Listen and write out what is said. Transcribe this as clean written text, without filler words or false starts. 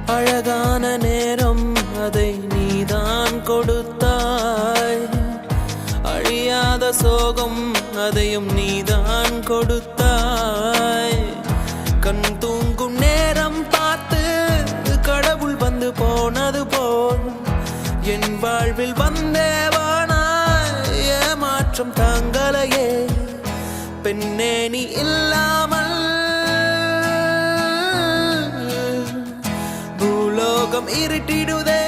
அழகான நேரம் அதை நீதான் கொடுத்தாய், அழியாத சோகம் அதையும் நீதான் கொடுத்தாய். கண் தூங்கும் நேரம் பார்த்து கடவுள் வந்து போனது போல் என் வாழ்வில் வந்தேவானா ஏமாற்றம் தாங்களையே. பெண்ணே நீ இல்லாமல் பூலோகம் இருட்டிடுதே.